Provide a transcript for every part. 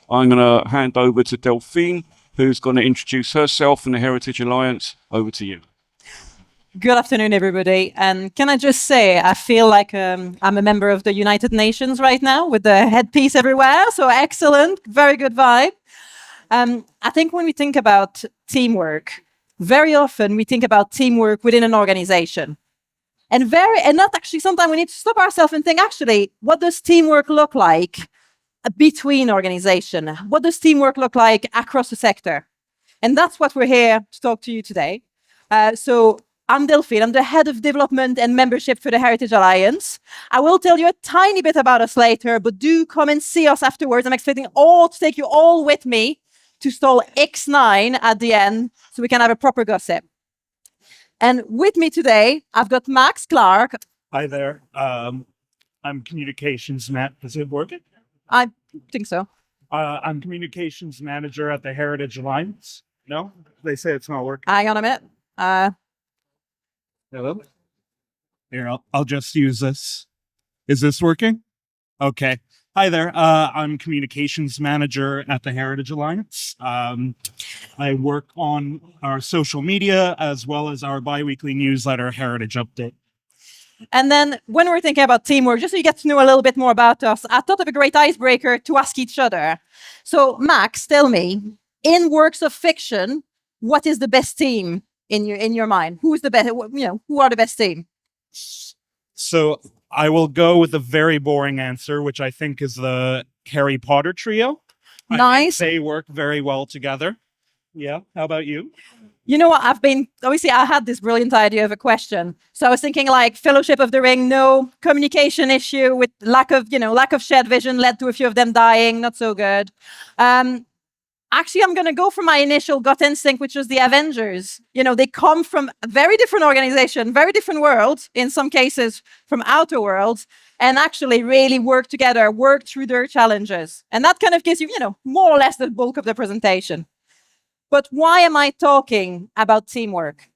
I'm going to hand over to Delphine, who's going to introduce herself and the Heritage Alliance. Over to you. Good afternoon, everybody. And can I just say, I feel like I'm a member of the United Nations right now with the headpiece everywhere. So excellent, very good vibe. I think when we think about teamwork, very often we think about teamwork within an organization. And not actually, sometimes we need to stop ourselves and think, actually, what does teamwork look like between organization? What does teamwork look like across the sector? And that's what we're here to talk to you today. So I'm Delphine. I'm the head of development and membership for the Heritage Alliance. I will tell you a tiny bit about us later, but do come and see us afterwards. I'm expecting to take you all with me to stall X9 at the end so we can have a proper gossip. And with me today, I've got Max Clark. Hi there. I'm communications Is it working? I think so. I'm communications manager at the Heritage Alliance. No, they say it's not working. Hang on a minute. Hello. Here, I'll just use this. Is this working? Okay. Hi there. I'm communications manager at the Heritage Alliance. I work on our social media as well as our bi-weekly newsletter, Heritage Update. And then when we're thinking about teamwork, just so you get to know a little bit more about us, I thought of a great icebreaker to ask each other. So Max, tell me, in works of fiction, what is the best team in your mind? Who's the best? Who are the best team? So I will go with a very boring answer, which I think is the Harry Potter trio. Nice. They work very well together. Yeah. How about you? You know what? I had this brilliant idea of a question. So I was thinking like Fellowship of the Ring, no communication issue with lack of shared vision led to a few of them dying. Not so good. Actually, I'm going to go for my initial gut instinct, which was the Avengers. They come from a very different organization, very different worlds, in some cases from outer worlds, and actually really work together, work through their challenges. And that kind of gives you, more or less the bulk of the presentation. But why am I talking about teamwork?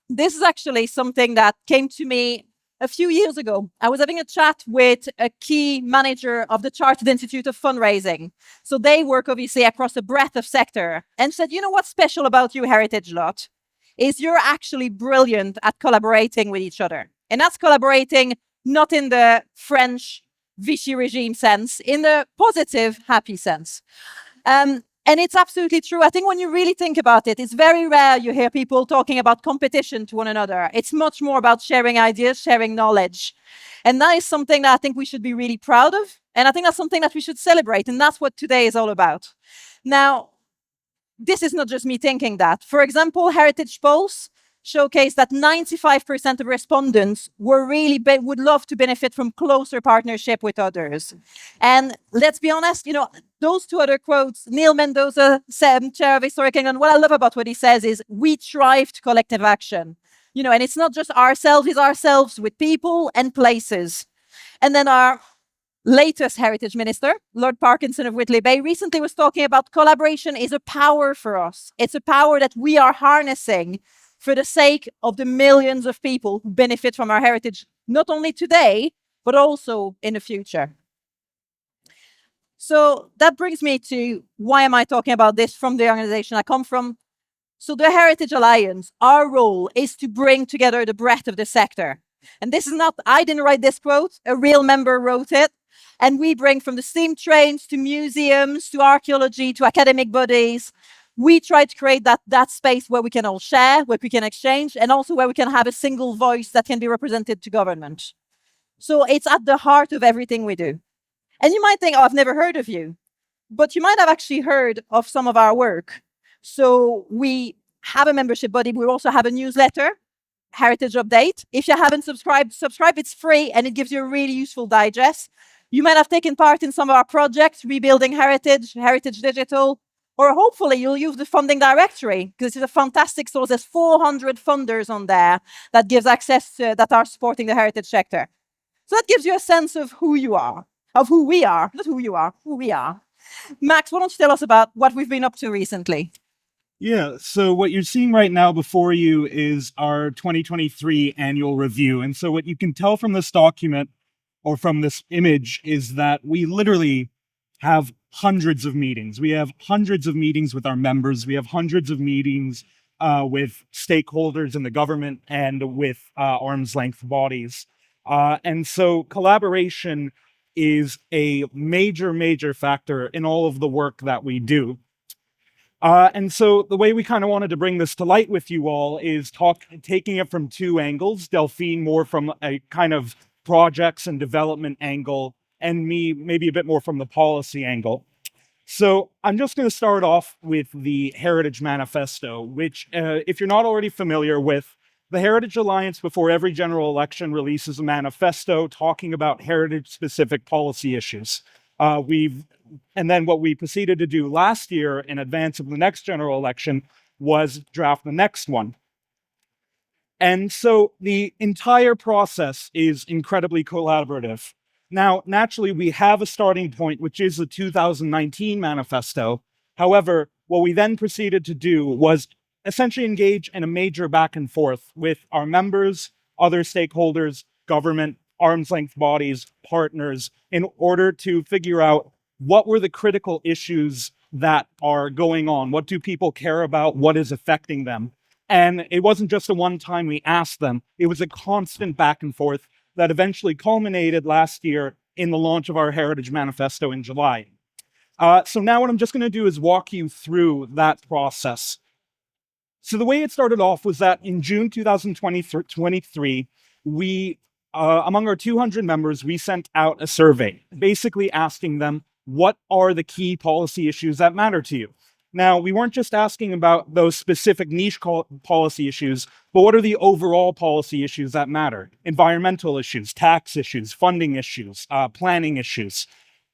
This is actually something that came to me a few years ago. I was having a chat with a key manager of the Chartered Institute of Fundraising. So they work obviously across a breadth of sector, and said, what's special about you, Heritage Lot, is you're actually brilliant at collaborating with each other. And that's collaborating not in the French Vichy regime sense, in the positive, happy sense. And it's absolutely true. I think when you really think about it, it's very rare you hear people talking about competition to one another. It's much more about sharing ideas, sharing knowledge. And that is something that I think we should be really proud of. And I think that's something that we should celebrate. And that's what today is all about. Now, this is not just me thinking that. For example, Heritage Polls showcased that 95% of respondents would love to benefit from closer partnership with others. And let's be honest, those two other quotes, Neil Mendoza, chair of Historic England, what I love about what he says is we thrive to collective action. And it's not just ourselves, it's ourselves with people and places. And then our latest Heritage Minister, Lord Parkinson of Whitley Bay, recently was talking about collaboration is a power for us. It's a power that we are harnessing for the sake of the millions of people who benefit from our heritage, not only today, but also in the future. So that brings me to why am I talking about this from the organization I come from? So the Heritage Alliance, our role is to bring together the breadth of the sector. And this is not, I didn't write this quote, a real member wrote it. And we bring from the steam trains to museums, to archaeology, to academic bodies. We try to create that space where we can all share, where we can exchange, and also where we can have a single voice that can be represented to government. So it's at the heart of everything we do. And you might think, I've never heard of you. But you might have actually heard of some of our work. So we have a membership body. We also have a newsletter, Heritage Update. If you haven't subscribed, subscribe. It's free, and it gives you a really useful digest. You might have taken part in some of our projects, Rebuilding Heritage, Heritage Digital, or hopefully you'll use the funding directory, because it's a fantastic source. There's 400 funders on there that gives access to, that are supporting the heritage sector. So that gives you a sense of who you are, of who we are, not who you are, who we are. Max, why don't you tell us about what we've been up to recently? Yeah, so what you're seeing right now before you is our 2023 annual review. And so what you can tell from this document or from this image is that we literally have hundreds of meetings. We have hundreds of meetings with our members. We have hundreds of meetings with stakeholders in the government and with arm's length bodies. And so collaboration is a major, major factor in all of the work that we do. And so the way we kind of wanted to bring this to light with you all is taking it from two angles. Delphine more from a kind of projects and development angle, and me maybe a bit more from the policy angle. So I'm just going to start off with the Heritage Manifesto, which if you're not already familiar with, the Heritage Alliance before every general election releases a manifesto talking about heritage-specific policy issues. And then what we proceeded to do last year in advance of the next general election was draft the next one. And so the entire process is incredibly collaborative. Now, naturally, we have a starting point, which is the 2019 manifesto. However, what we then proceeded to do was essentially engage in a major back and forth with our members, other stakeholders, government, arm's length bodies, partners, in order to figure out what were the critical issues that are going on? What do people care about? What is affecting them? And it wasn't just a one time we asked them, it was a constant back and forth that eventually culminated last year in the launch of our Heritage Manifesto in July. So now what I'm just going to do is walk you through that process. So the way it started off was that in June 2023, we, among our 200 members, we sent out a survey, basically asking them, what are the key policy issues that matter to you? Now, we weren't just asking about those specific niche policy issues, but what are the overall policy issues that matter? Environmental issues, tax issues, funding issues, planning issues.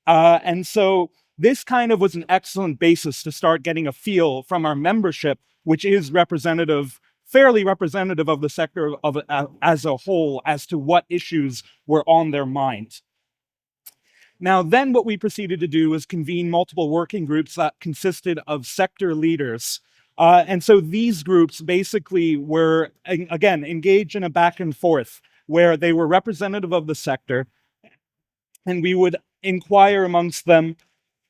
And so this kind of was an excellent basis to start getting a feel from our membership, which is fairly representative of the sector as a whole, as to what issues were on their mind. Now, then what we proceeded to do was convene multiple working groups that consisted of sector leaders. And so these groups basically were, again, engaged in a back and forth where they were representative of the sector. And we would inquire amongst them,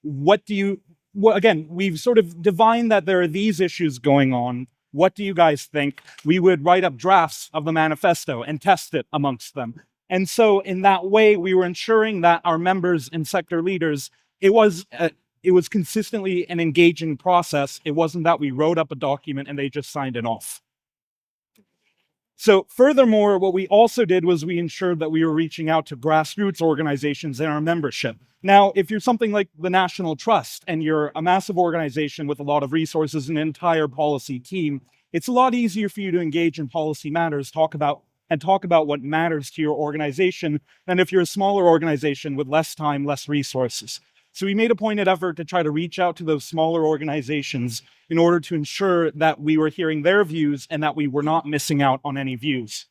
again, we've sort of divined that there are these issues going on. What do you guys think? We would write up drafts of the manifesto and test it amongst them. And so in that way, we were ensuring that our members and sector leaders, it was consistently an engaging process. It wasn't that we wrote up a document and they just signed it off. So furthermore, what we also did was we ensured that we were reaching out to grassroots organizations in our membership. Now, if you're something like the National Trust and you're a massive organization with a lot of resources and an entire policy team, it's a lot easier for you to engage in policy matters, talk about what matters to your organization than if you're a smaller organization with less time, less resources. So we made a pointed effort to try to reach out to those smaller organizations in order to ensure that we were hearing their views and that we were not missing out on any views.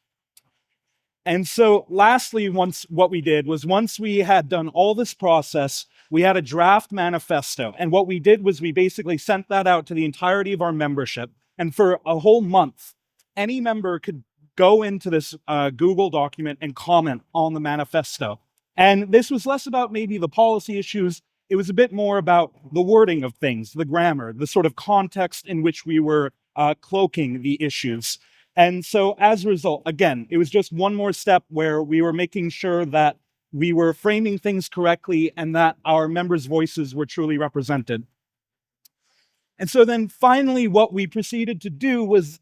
And so lastly, once we had done all this process, we had a draft manifesto. And what we did was we basically sent that out to the entirety of our membership. And for a whole month, any member could go into this Google document and comment on the manifesto. And this was less about maybe the policy issues. It was a bit more about the wording of things, the grammar, the sort of context in which we were cloaking the issues. And so as a result, again, it was just one more step where we were making sure that we were framing things correctly and that our members' voices were truly represented. And so then finally, what we proceeded to do was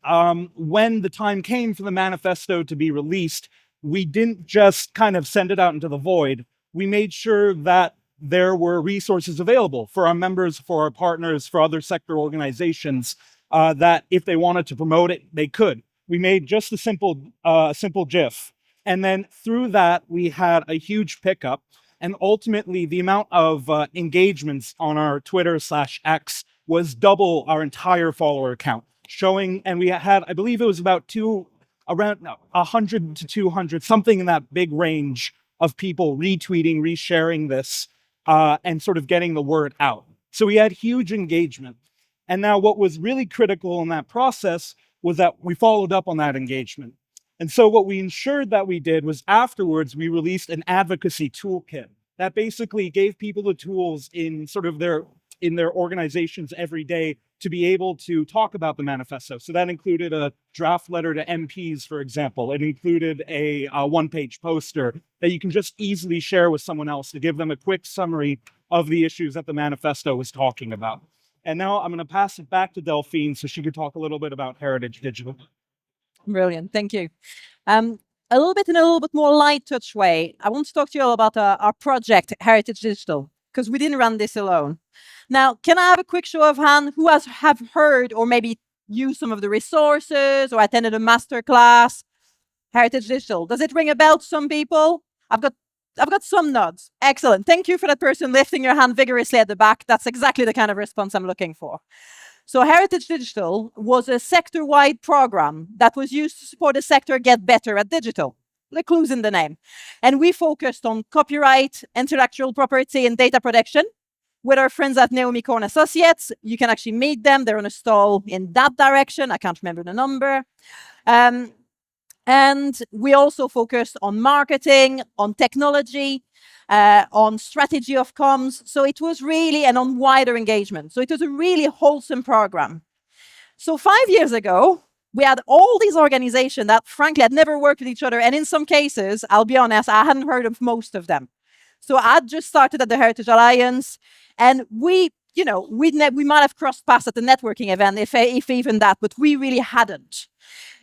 when the time came for the manifesto to be released, we didn't just kind of send it out into the void. We made sure that there were resources available for our members, for our partners, for other sector organizations, that if they wanted to promote it, they could. We made just a simple GIF. And then through that, we had a huge pickup. And ultimately, the amount of engagements on our Twitter/X was double our entire follower count, and we had, I believe it was around 100 to 200, something in that big range of people retweeting, resharing this, and sort of getting the word out. So we had huge engagement. And now what was really critical in that process was that we followed up on that engagement. And so what we ensured that we did was afterwards, we released an advocacy toolkit. that basically gave people the tools in sort of their organizations every day to be able to talk about the manifesto. So that included a draft letter to MPs, for example. It included a one-page poster that you can just easily share with someone else to give them a quick summary of the issues that the manifesto was talking about. And now I'm going to pass it back to Delphine so she could talk a little bit about Heritage Digital. Brilliant, thank you. A little bit more light touch way, I want to talk to you all about our project, Heritage Digital, because we didn't run this alone. Now, can I have a quick show of hands who have heard or maybe used some of the resources or attended a masterclass? Heritage Digital, does it ring a bell to some people? I've got some nods. Excellent. Thank you for that person lifting your hand vigorously at the back. That's exactly the kind of response I'm looking for. So Heritage Digital was a sector-wide program that was used to support the sector get better at digital. The clue's in the name. And we focused on copyright, intellectual property, and data protection with our friends at Naomi Korn Associates. You can actually meet them. They're on a stall in that direction. I can't remember the number. And we also focused on marketing, on technology, on strategy of comms. So it was really, and on wider engagement. So it was a really wholesome program. So 5 years ago, we had all these organizations that frankly had never worked with each other. And in some cases, I'll be honest, I hadn't heard of most of them. So I just started at the Heritage Alliance, and we might have crossed paths at the networking event, if even that, but we really hadn't.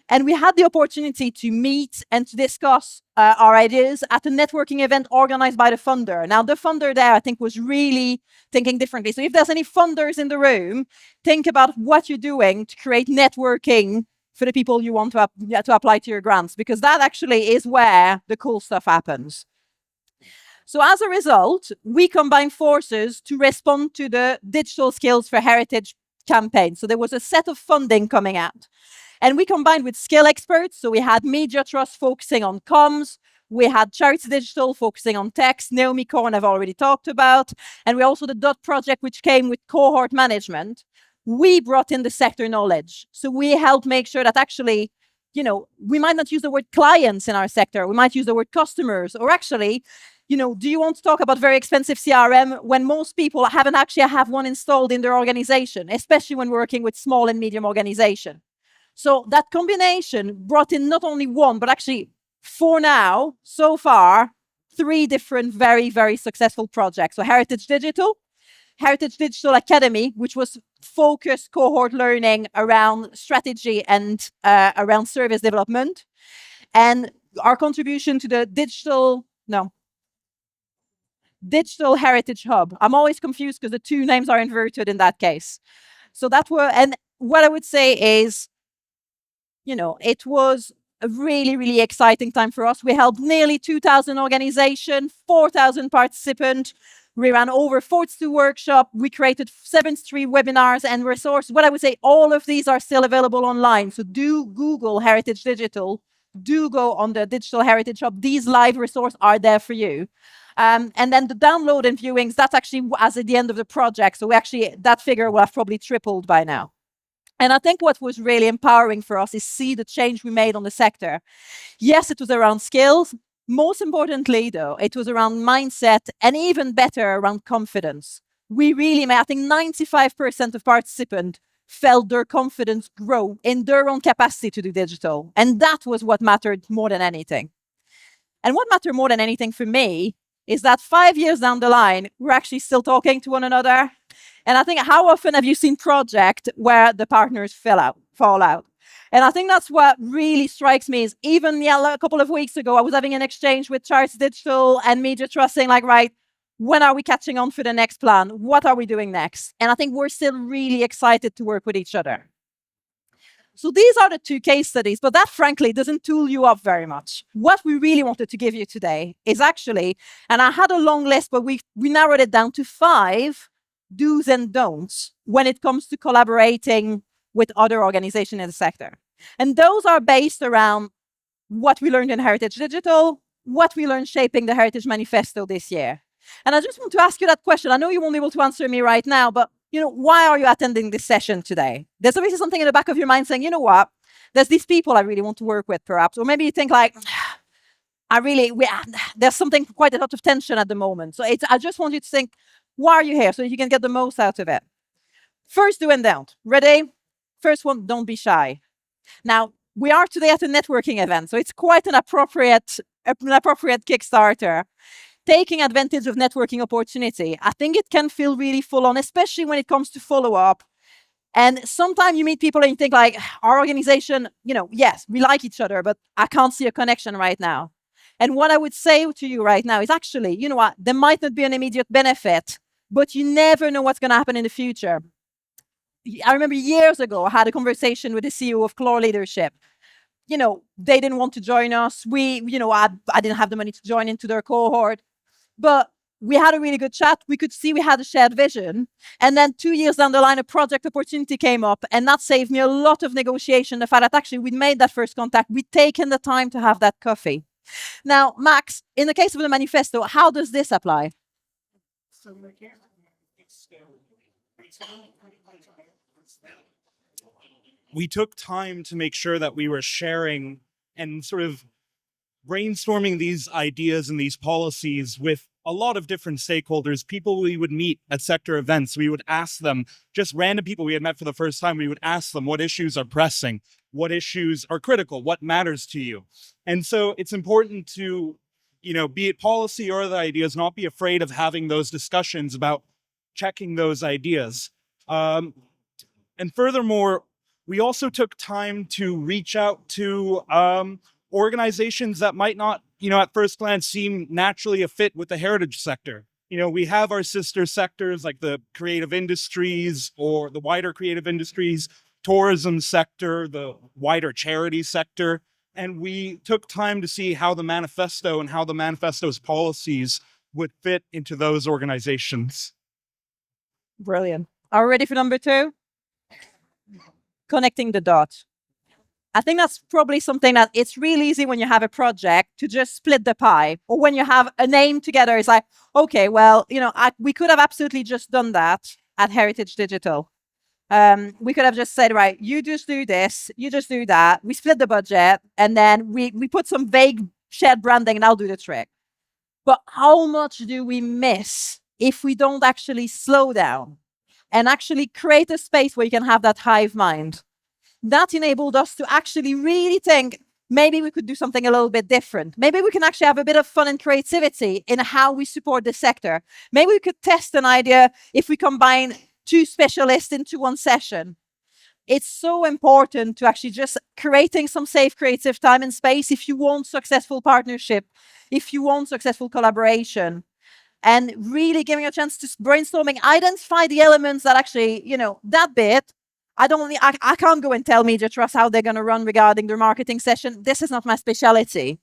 And we had the opportunity to meet and to discuss our ideas at a networking event organized by the funder. Now, the funder there, I think, was really thinking differently. So if there's any funders in the room, think about what you're doing to create networking for the people you want to apply to your grants, because that actually is where the cool stuff happens. So as a result, we combined forces to respond to the Digital Skills for Heritage campaign. So there was a set of funding coming out. And we combined with skill experts. So we had Media Trust focusing on comms. We had Charity Digital focusing on text. Naomi Korn I've already talked about. And we also the DOT project, which came with cohort management. We brought in the sector knowledge. So we helped make sure that actually, we might not use the word clients in our sector. We might use the word customers. Or actually, do you want to talk about very expensive CRM when most people haven't actually have one installed in their organization, especially when working with small and medium organizations? So that combination brought in not only one, but actually for now, so far, 3 different very, very successful projects. So Heritage Digital Academy, which was focused cohort learning around strategy and around service development. And our contribution to the Digital Heritage Hub. I'm always confused because the 2 names are inverted in that case. So and what I would say is, it was a really, really exciting time for us. We held nearly 2,000 organizations, 4,000 participants. We ran over 42 workshops. We created 73 webinars and resources. What I would say, all of these are still available online. So do Google Heritage Digital. Do go on the Digital Heritage Hub. These live resources are there for you. And then the download and viewings, that's actually as at the end of the project. So that figure will have probably tripled by now. And I think what was really empowering for us is see the change we made on the sector. Yes, it was around skills. Most importantly, though, it was around mindset and even better around confidence. We really made, I think 95% of participants felt their confidence grow in their own capacity to do digital. And that was what mattered more than anything. And what mattered more than anything for me is that 5 years down the line, we're actually still talking to one another. And I think, how often have you seen projects where the partners fall out? And I think that's what really strikes me is even a couple of weeks ago, I was having an exchange with Charity Digital and Media Trust saying right, when are we catching on for the next plan? What are we doing next? And I think we're still really excited to work with each other. So these are the 2 case studies, but that frankly doesn't tool you up very much. What we really wanted to give you today is actually, and I had a long list, but we narrowed it down to 5 do's and don'ts when it comes to collaborating with other organizations in the sector. And those are based around what we learned in Heritage Digital, what we learned shaping the Heritage Manifesto this year. And I just want to ask you that question. I know you won't be able to answer me right now, but why are you attending this session today? There's obviously something in the back of your mind saying, what? There's these people I really want to work with, perhaps. Or maybe you think there's something quite a lot of tension at the moment. So I just want you to think, why are you here? So you can get the most out of it. First, do and don't. Ready? First one, don't be shy. Now, we are today at a networking event, so it's quite an appropriate Kickstarter. Taking advantage of networking opportunity. I think it can feel really full on, especially when it comes to follow-up. And sometimes you meet people and you think like, our organization, yes, we like each other, but I can't see a connection right now. And what I would say to you right now is actually, you know what, there might not be an immediate benefit, but you never know what's going to happen in the future. I remember years ago, I had a conversation with the CEO of Clore Leadership. They didn't want to join us. I didn't have the money to join into their cohort, but we had a really good chat. We could see we had a shared vision. And then 2 years down the line, a project opportunity came up, and that saved me a lot of negotiation. The fact that actually we made that first contact, we'd taken the time to have that coffee. Now, Max, in the case of the manifesto, how does this apply? We took time to make sure that we were sharing and sort of brainstorming these ideas and these policies with a lot of different stakeholders, people we would meet at sector events. We would ask them, just random people we had met for the first time, we would ask them what issues are pressing, what issues are critical, what matters to you. And so it's important to, be it policy or other ideas, not be afraid of having those discussions about checking those ideas. And furthermore, we also took time to reach out to organizations that might not, at first glance seem naturally a fit with the heritage sector. We have our sister sectors like the creative industries or the wider creative industries, tourism sector, the wider charity sector. And we took time to see how the manifesto and how the manifesto's policies would fit into those organizations. Brilliant. Are we ready for number 2? Connecting the dots. I think that's probably something that it's really easy when you have a project to just split the pie, or when you have a name together, it's like, okay, well, we could have absolutely just done that at Heritage Digital. We could have just said, right, you just do this, you just do that. We split the budget, and then we put some vague shared branding, and I'll do the trick. But how much do we miss if we don't actually slow down and actually create a space where you can have that hive mind? That enabled us to actually really think, maybe we could do something a little bit different. Maybe we can actually have a bit of fun and creativity in how we support the sector. Maybe we could test an idea if we combine 2 specialists into one session. It's so important to actually just creating some safe creative time and space if you want successful partnership, if you want successful collaboration, and really giving a chance to brainstorming, identify the elements that actually, that bit, I can't go and tell Media Trust how they're going to run regarding their marketing session. This is not my specialty.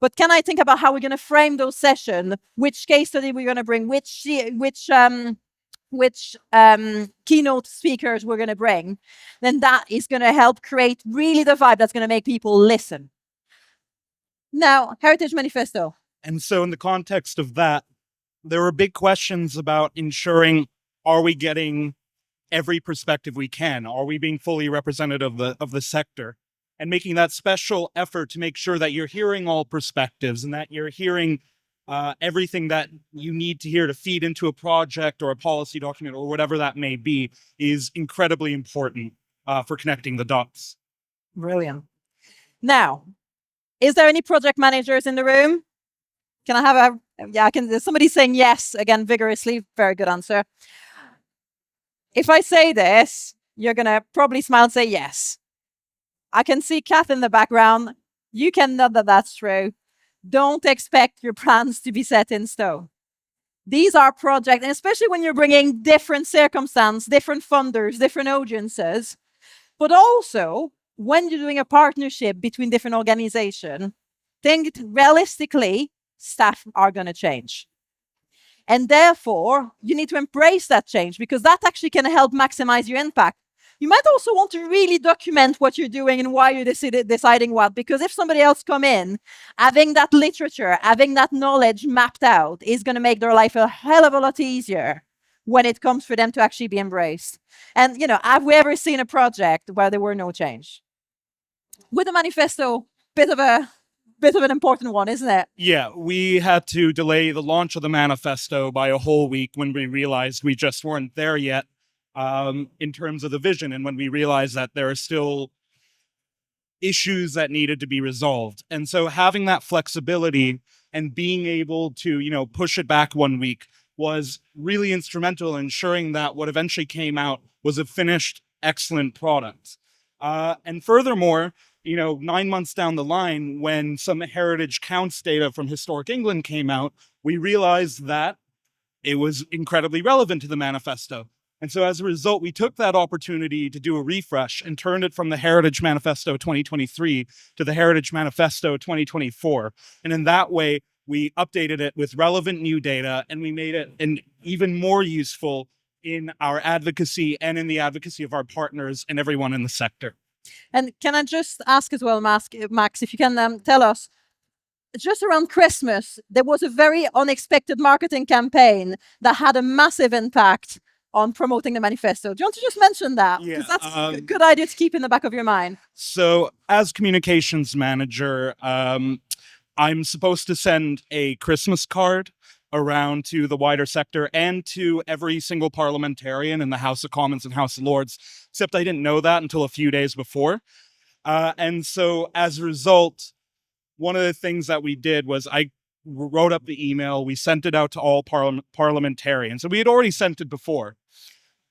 But can I think about how we're going to frame those sessions, which case study we're going to bring, which keynote speakers we're going to bring? Then that is going to help create really the vibe that's going to make people listen. Now, Heritage Manifesto. And so in the context of that, there were big questions about ensuring, are we getting every perspective we can? Are we being fully representative of the sector? And making that special effort to make sure that you're hearing all perspectives and that you're hearing everything that you need to hear to feed into a project or a policy document or whatever that may be is incredibly important for connecting the dots. Brilliant. Now, is there any project managers in the room? Can I have there's somebody saying yes, again, vigorously. Very good answer. If I say this, you're going to probably smile and say yes. I can see Kath in the background. You can know that that's true. Don't expect your plans to be set in stone. These are projects, and especially when you're bringing different circumstances, different funders, different audiences, but also when you're doing a partnership between different organizations, think realistically, staff are going to change. And therefore, you need to embrace that change because that actually can help maximize your impact. You might also want to really document what you're doing and why you're deciding what, because if somebody else come in, having that literature, having that knowledge mapped out is going to make their life a hell of a lot easier when it comes for them to actually be embraced. And, have we ever seen a project where there were no change? With the manifesto, bit of a bit of an important one, isn't it? Yeah, we had to delay the launch of the manifesto by a whole week when we realized we just weren't there yet in terms of the vision, and when we realized that there are still issues that needed to be resolved. And so having that flexibility and being able to, push it back 1 week was really instrumental in ensuring that what eventually came out was a finished, excellent product. And furthermore, 9 months down the line, when some heritage counts data from Historic England came out, we realized that it was incredibly relevant to the manifesto. And so as a result, we took that opportunity to do a refresh and turned it from the Heritage Manifesto 2023 to the Heritage Manifesto 2024. And in that way, we updated it with relevant new data, and we made it even more useful in our advocacy and in the advocacy of our partners and everyone in the sector. And can I just ask as well, Max, if you can tell us, just around Christmas, there was a very unexpected marketing campaign that had a massive impact on promoting the manifesto. Do you want to just mention that? Yeah, Because that's a good idea to keep in the back of your mind. So as communications manager, I'm supposed to send a Christmas card around to the wider sector and to every single parliamentarian in the House of Commons and House of Lords, except I didn't know that until a few days before. And so as a result, one of the things that we did was I wrote up the email, we sent it out to all parliamentarians. So we had already sent it before,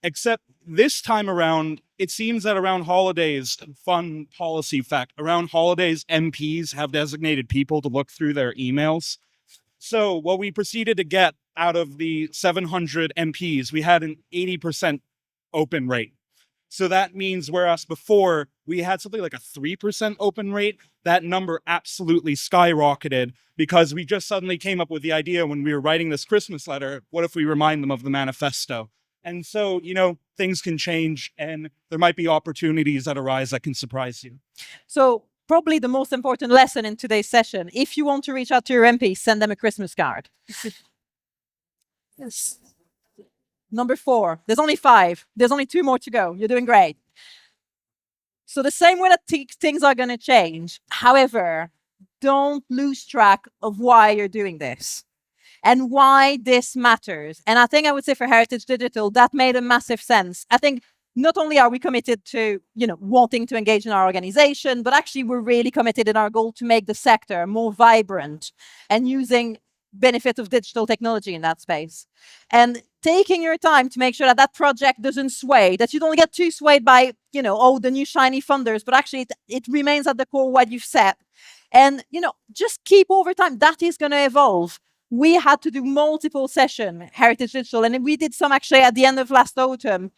except this time around, it seems that around holidays, fun policy fact, around holidays, MPs have designated people to look through their emails. So what we proceeded to get out of the 700 MPs, we had an 80% open rate. So that means whereas before we had something like a 3% open rate, that number absolutely skyrocketed because we just suddenly came up with the idea when we were writing this Christmas letter, what if we remind them of the manifesto? And so, things can change and there might be opportunities that arise that can surprise you. So probably the most important lesson in today's session, if you want to reach out to your MP, send them a Christmas card. Yes. Number 4, there's only 5. There's only 2 more to go. You're doing great. So the same way that things are going to change. However, don't lose track of why you're doing this and why this matters. And I think I would say for Heritage Digital, that made a massive sense. I think not only are we committed to, wanting to engage in our organization, but actually we're really committed in our goal to make the sector more vibrant and using benefit of digital technology in that space. And taking your time to make sure that that project doesn't sway, that you don't get too swayed by, the new shiny funders, but actually it remains at the core what you've set. And, just keep over time. That is going to evolve. We had to do multiple sessions, Heritage Digital, and we did some actually at the end of last autumn,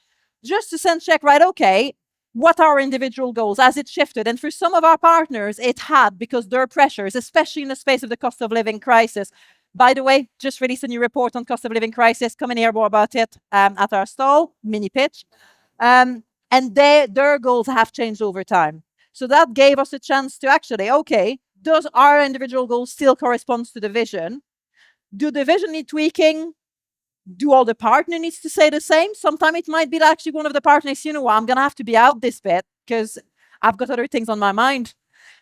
just to sense check, right, okay, what are our individual goals? Has it shifted? And for some of our partners, it had, because there are pressures, especially in the space of the cost of living crisis. By the way, just released a new report on cost of living crisis. Come and hear more about it at our stall, mini pitch. And their goals have changed over time. So that gave us a chance to actually, okay, does our individual goals still correspond to the vision? Do the vision need tweaking? Do all the partner needs to say the same? Sometimes it might be that actually one of the partners, I'm going to have to be out this bit because I've got other things on my mind.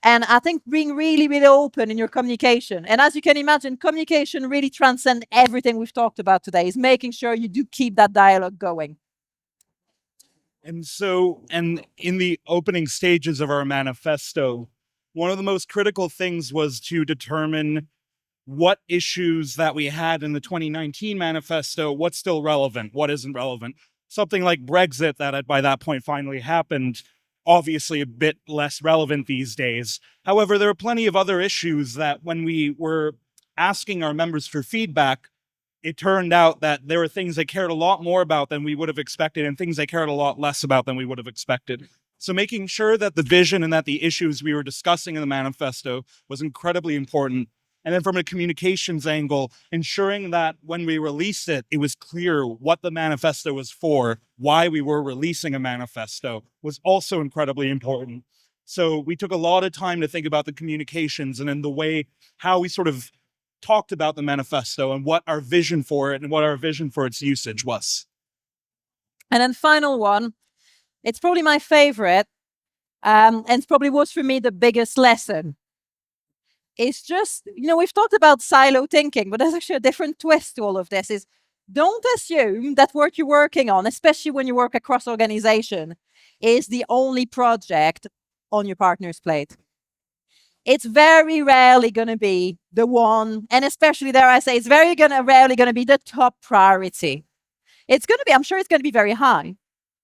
And I think being really, really open in your communication. And as you can imagine, communication really transcends everything we've talked about today, is making sure you do keep that dialogue going. And so, and in the opening stages of our manifesto, one of the most critical things was to determine what issues that we had in the 2019 manifesto, what's still relevant, what isn't relevant. Something like Brexit that by that point finally happened, obviously a bit less relevant these days. However, there are plenty of other issues that when we were asking our members for feedback, it turned out that there were things they cared a lot more about than we would have expected and things they cared a lot less about than we would have expected. So making sure that the vision and that the issues we were discussing in the manifesto was incredibly important. And then from a communications angle, ensuring that when we released it, it was clear what the manifesto was for, why we were releasing a manifesto was also incredibly important. So we took a lot of time to think about the communications and in the way how we sort of talked about the manifesto and what our vision for it and what our vision for its usage was. And then final one, it's probably my favorite, and it probably was for me the biggest lesson. is just, we've talked about silo thinking, but there's actually a different twist to all of this is don't assume that what you're working on, especially when you work across organization, is the only project on your partner's plate. It's very rarely going to be the one, and especially dare I say, it's rarely going to be the top priority. It's going to be, I'm sure it's going to be very high,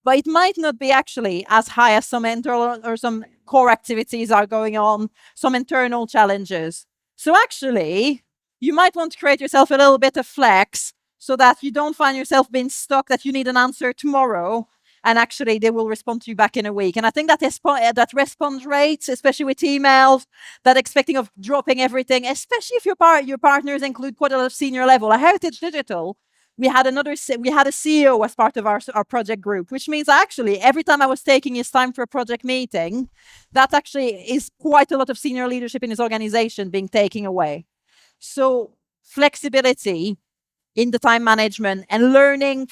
but it might not be actually as high as some internal or some core activities are going on, some internal challenges. So actually, you might want to create yourself a little bit of flex so that you don't find yourself being stuck that you need an answer tomorrow, and actually they will respond to you back in a week. And I think that that response rate, especially with emails, that expecting of dropping everything, especially if your partners include quite a lot of senior level. At Heritage Digital, we had a CEO as part of our project group, which means actually every time I was taking his time for a project meeting, that actually is quite a lot of senior leadership in his organization being taken away. So flexibility in the time management and learning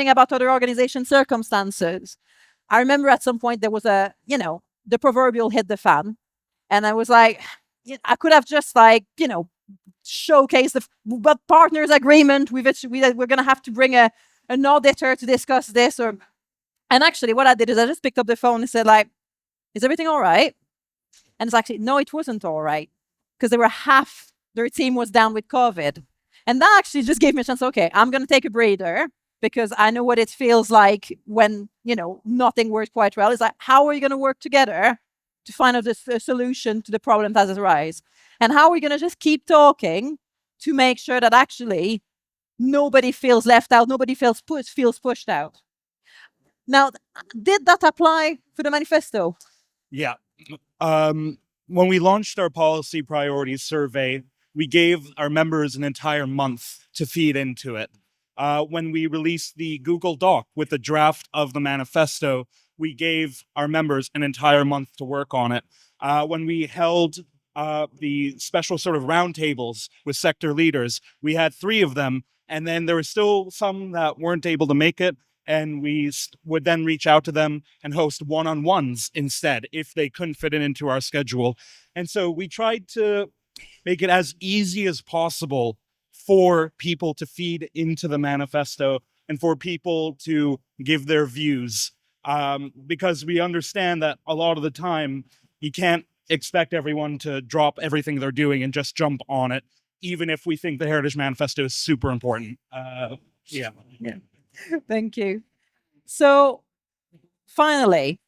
about other organization circumstances. I remember at some point there was the proverbial hit the fan. And I was like, I could have just showcase the partners agreement we're going to have to bring an auditor to discuss this, and actually what I did is I just picked up the phone and said is everything all right? And it's actually no, it wasn't all right, because half their team was down with COVID, and that actually just gave me a chance. Okay, I'm going to take a breather because I know what it feels like when nothing works quite well. It's how are you going to work together to find a solution to the problem that has arisen? And how are we going to just keep talking to make sure that actually nobody feels left out, nobody feels pushed out? Now, did that apply for the manifesto? Yeah. When we launched our policy priorities survey, we gave our members an entire month to feed into it. When we released the Google Doc with the draft of the manifesto, we gave our members an entire month to work on it. When we held the special sort of roundtables with sector leaders, we had 3 of them, and then there were still some that weren't able to make it, and we would then reach out to them and host one-on-ones instead if they couldn't fit it into our schedule. And so we tried to make it as easy as possible for people to feed into the manifesto and for people to give their views, because we understand that a lot of the time you can't expect everyone to drop everything they're doing and just jump on it, even if we think the Heritage Manifesto is super important. Yeah. Thank you. So finally,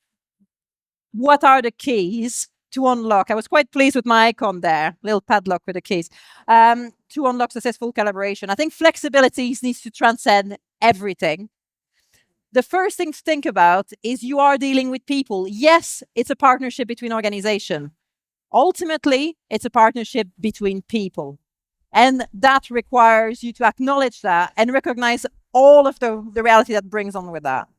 what are the keys to unlock? I was quite pleased with my icon there, little padlock with the keys, to unlock successful collaboration. I think flexibility needs to transcend everything. The first thing to think about is you are dealing with people. Yes, it's a partnership between organizations. Ultimately, it's a partnership between people. And that requires you to acknowledge that and recognize all of the reality that brings on with that.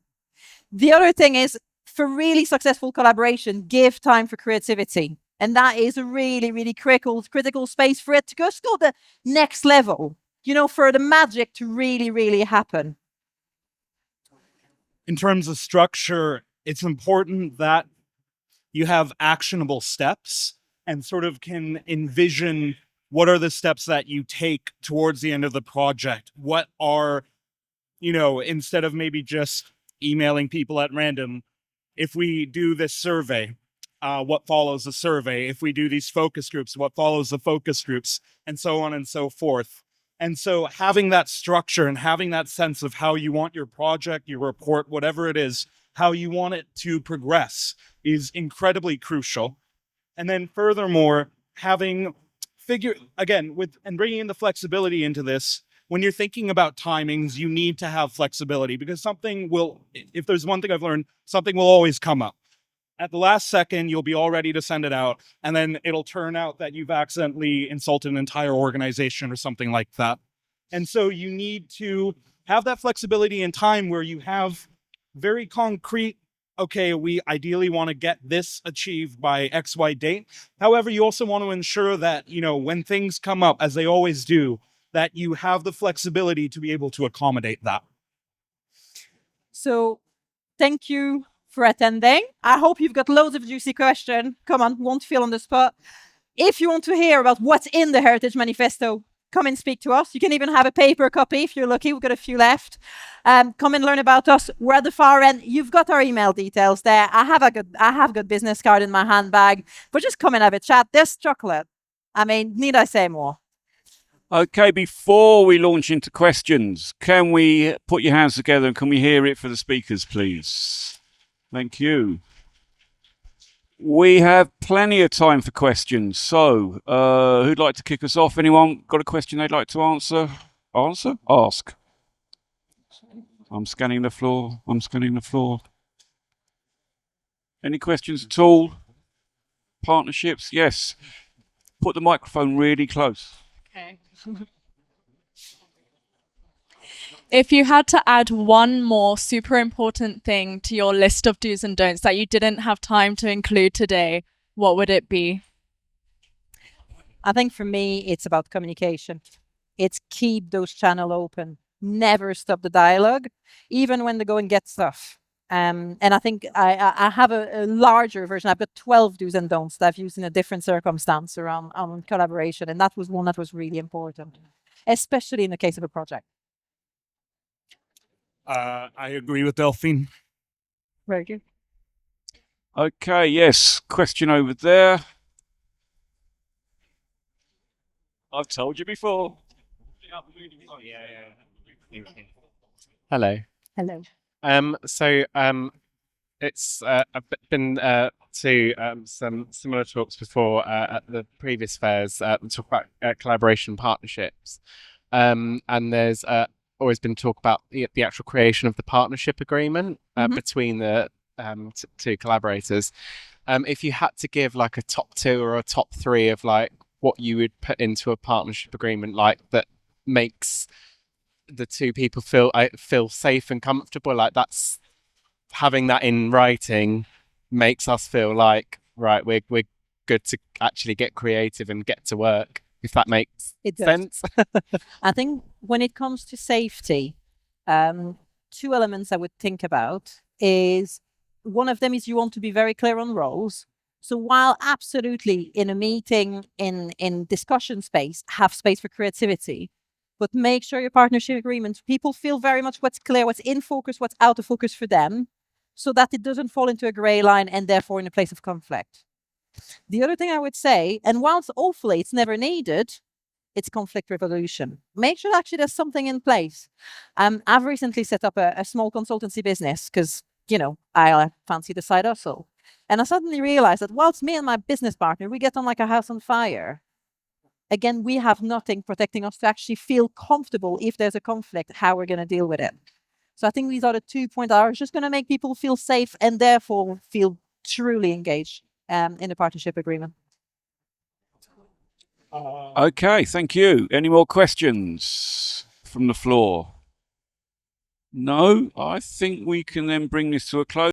The other thing is, for really successful collaboration, give time for creativity. And that is a really, really critical space for it to go to the next level, for the magic to really, really happen. In terms of structure, it's important that you have actionable steps and sort of can envision what are the steps that you take towards the end of the project. What are, instead of maybe just emailing people at random, if we do this survey, what follows the survey? If we do these focus groups, what follows the focus groups? And so on and so forth. And so having that structure and having that sense of how you want your project, your report, whatever it is, how you want it to progress is incredibly crucial. And then furthermore, having bringing in the flexibility into this, when you're thinking about timings, you need to have flexibility, because if there's one thing I've learned, something will always come up. At the last second, you'll be all ready to send it out, and then it'll turn out that you've accidentally insulted an entire organization or something like that. And so you need to have that flexibility in time where you have very concrete, okay, we ideally want to get this achieved by XY date. However, you also want to ensure that, when things come up, as they always do, that you have the flexibility to be able to accommodate that. So thank you for attending. I hope you've got loads of juicy questions. Come on, won't feel on the spot. If you want to hear about what's in the Heritage Manifesto, come and speak to us. You can even have a paper copy if you're lucky. We've got a few left. Come and learn about us. We're at the far end. You've got our email details there. I have a good business card in my handbag. But just come and have a chat. There's chocolate. I mean, need I say more? Okay, before we launch into questions, can we put your hands together and can we hear it for the speakers, please? Thank you. We have plenty of time for questions. So, who'd like to kick us off? Anyone got a question they'd like to answer? Answer? Ask. I'm scanning the floor. I'm scanning the floor. Any questions at all? Partnerships? Yes. Put the microphone really close. Okay. If you had to add one more super important thing to your list of do's and don'ts that you didn't have time to include today, what would it be? I think for me, it's about communication. It's keep those channels open. Never stop the dialogue, even when the going gets tough. And I think I have a larger version. I've got 12 do's and don'ts that I've used in a different circumstance around collaboration. And that was one that was really important, especially in the case of a project. I agree with Delphine. Very good. Okay, yes. Question over there. I've told you before. Hello. Hello. It's I've been to some similar talks before at the previous fairs that talk about collaboration partnerships, and there's always been talk about the actual creation of the partnership agreement between the two collaborators. If you had to give like a top 2 or a top 3 of like what you would put into a partnership agreement, like that makes the two people feel safe and comfortable, like that's having that in writing makes us feel like right, we're good to actually get creative and get to work, if that makes sense. I think when it comes to safety, 2 elements I would think about is one of them is you want to be very clear on roles. So while absolutely in a meeting, in discussion space, have space for creativity, but make sure your partnership agreements, people feel very much what's clear, what's in focus, what's out of focus for them, so that it doesn't fall into a gray line and therefore in a place of conflict. The other thing I would say, and whilst hopefully it's never needed, it's conflict resolution. Make sure actually there's something in place. I've recently set up a small consultancy business because, you know, I fancy the side hustle. And I suddenly realized that whilst me and my business partner, we get on like a house on fire, again, we have nothing protecting us to actually feel comfortable if there's a conflict, how we're going to deal with it. So I think these are the 2 points that are just going to make people feel safe and therefore feel truly engaged in a partnership agreement. Okay, thank you. Any more questions from the floor? No, I think we can then bring this to a close.